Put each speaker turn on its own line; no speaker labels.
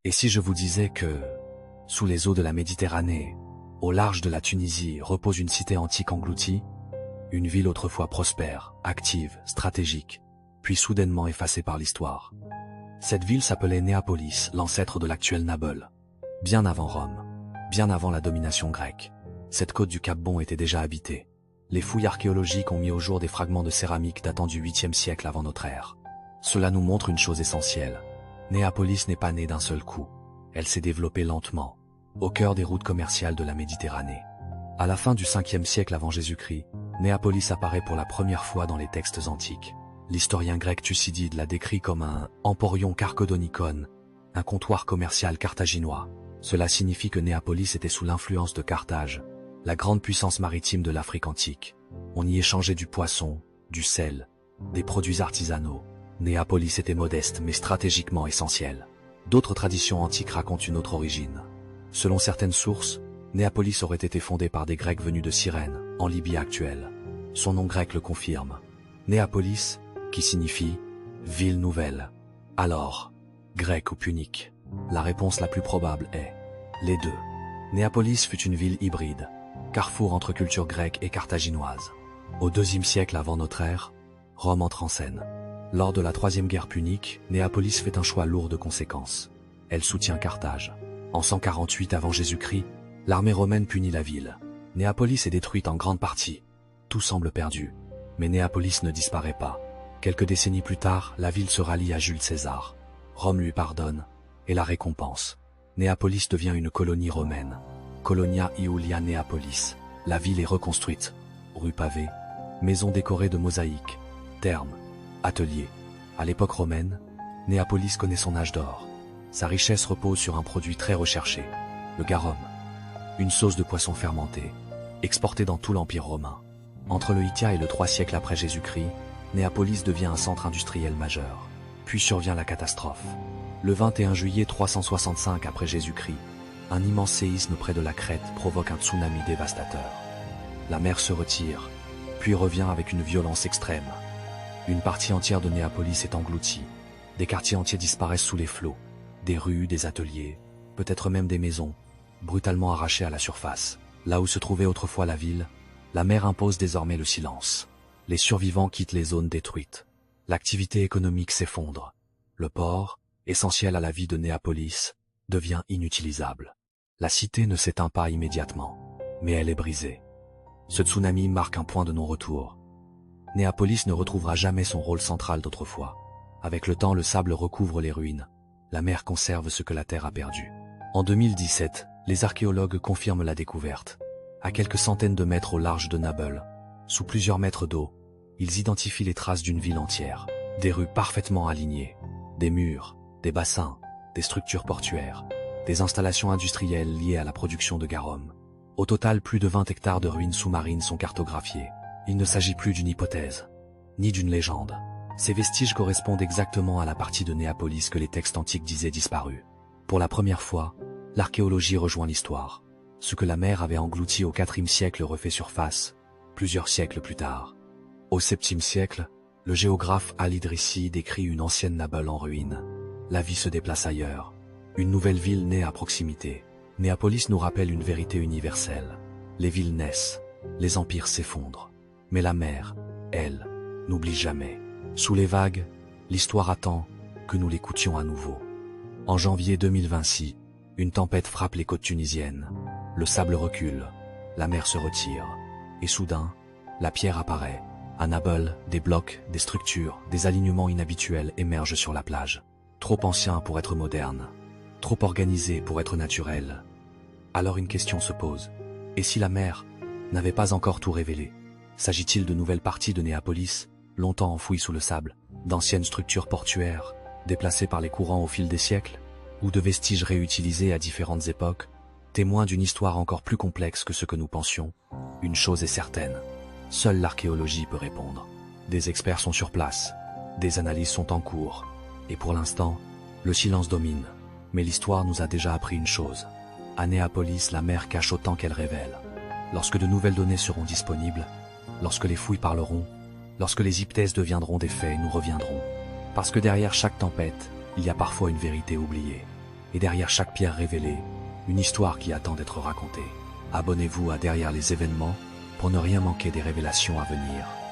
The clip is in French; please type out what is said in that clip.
Et si je vous disais que, sous les eaux de la Méditerranée, au large de la Tunisie, repose une cité antique engloutie, une ville autrefois prospère, active, stratégique, puis soudainement effacée par l'histoire. Cette ville s'appelait Néapolis, l'ancêtre de l'actuel Naples. Bien avant Rome, bien avant la domination grecque, cette côte du Cap Bon était déjà habitée. Les fouilles archéologiques ont mis au jour des fragments de céramique datant du 8e siècle avant notre ère. Cela nous montre une chose essentielle. Néapolis n'est pas née d'un seul coup. Elle s'est développée lentement, au cœur des routes commerciales de la Méditerranée. À la fin du 5e siècle avant Jésus-Christ, Néapolis apparaît pour la première fois dans les textes antiques. L'historien grec Thucydide l'a décrit comme un « emporion carchodonikon », un comptoir commercial carthaginois. Cela signifie que Néapolis était sous l'influence de Carthage, la grande puissance maritime de l'Afrique antique. On y échangeait du poisson, du sel, des produits artisanaux. Néapolis était modeste mais stratégiquement essentielle. D'autres traditions antiques racontent une autre origine. Selon certaines sources, Néapolis aurait été fondée par des Grecs venus de Cyrène, en Libye actuelle. Son nom grec le confirme. Néapolis, qui signifie « ville nouvelle ». Alors, grec ou punique? La réponse la plus probable est les deux. Néapolis fut une ville hybride, carrefour entre culture grecque et carthaginoise. Au IIe siècle avant notre ère, Rome entre en scène. Lors de la Troisième Guerre punique, Néapolis fait un choix lourd de conséquences. Elle soutient Carthage. En 148 avant Jésus-Christ, l'armée romaine punit la ville. Néapolis est détruite en grande partie. Tout semble perdu. Mais Néapolis ne disparaît pas. Quelques décennies plus tard, la ville se rallie à Jules César. Rome lui pardonne et la récompense. Néapolis devient une colonie romaine. Colonia Iulia Neapolis. La ville est reconstruite. Rues pavées, maisons décorées de mosaïques, thermes, ateliers. À l'époque romaine, Néapolis connaît son âge d'or. Sa richesse repose sur un produit très recherché, le garum. Une sauce de poisson fermentée, exportée dans tout l'Empire romain. Entre le Hitia et le 3 siècles après Jésus-Christ, Néapolis devient un centre industriel majeur. Puis survient la catastrophe. Le 21 juillet 365 après Jésus-Christ, un immense séisme près de la Crète provoque un tsunami dévastateur. La mer se retire, puis revient avec une violence extrême. Une partie entière de Néapolis est engloutie. Des quartiers entiers disparaissent sous les flots. Des rues, des ateliers, peut-être même des maisons, brutalement arrachées à la surface. Là où se trouvait autrefois la ville, la mer impose désormais le silence. Les survivants quittent les zones détruites. L'activité économique s'effondre. Le port, essentiel à la vie de Néapolis, devient inutilisable. La cité ne s'éteint pas immédiatement, mais elle est brisée. Ce tsunami marque un point de non-retour. Néapolis ne retrouvera jamais son rôle central d'autrefois. Avec le temps, le sable recouvre les ruines. La mer conserve ce que la terre a perdu. En 2017, les archéologues confirment la découverte. À quelques centaines de mètres au large de Naples, sous plusieurs mètres d'eau, ils identifient les traces d'une ville entière. Des rues parfaitement alignées, des murs, des bassins, des structures portuaires, des installations industrielles liées à la production de garum. Au total, plus de 20 hectares de ruines sous-marines sont cartographiés. Il ne s'agit plus d'une hypothèse, ni d'une légende. Ces vestiges correspondent exactement à la partie de Néapolis que les textes antiques disaient disparue. Pour la première fois, l'archéologie rejoint l'histoire. Ce que la mer avait englouti au IVe siècle refait surface, plusieurs siècles plus tard. Au VIIe siècle, le géographe Al-Idrissi décrit une ancienne Naples en ruine. La vie se déplace ailleurs. Une nouvelle ville naît à proximité. Néapolis nous rappelle une vérité universelle. Les villes naissent, les empires s'effondrent. Mais la mer, elle, n'oublie jamais. Sous les vagues, l'histoire attend que nous l'écoutions à nouveau. En janvier 2026, une tempête frappe les côtes tunisiennes. Le sable recule, la mer se retire. Et soudain, la pierre apparaît. À Naples, des blocs, des structures, des alignements inhabituels émergent sur la plage. Trop anciens pour être modernes, trop organisés pour être naturels. Alors une question se pose. Et si la mer n'avait pas encore tout révélé? S'agit-il de nouvelles parties de Néapolis, longtemps enfouies sous le sable, d'anciennes structures portuaires, déplacées par les courants au fil des siècles, ou de vestiges réutilisés à différentes époques, témoins d'une histoire encore plus complexe que ce que nous pensions? Une chose est certaine, seule l'archéologie peut répondre. Des experts sont sur place, des analyses sont en cours, et pour l'instant, le silence domine. Mais l'histoire nous a déjà appris une chose. À Néapolis, la mer cache autant qu'elle révèle. Lorsque de nouvelles données seront disponibles, lorsque les fouilles parleront, lorsque les hypothèses deviendront des faits, nous reviendrons. Parce que derrière chaque tempête, il y a parfois une vérité oubliée. Et derrière chaque pierre révélée, une histoire qui attend d'être racontée. Abonnez-vous à Derrière les événements pour ne rien manquer des révélations à venir.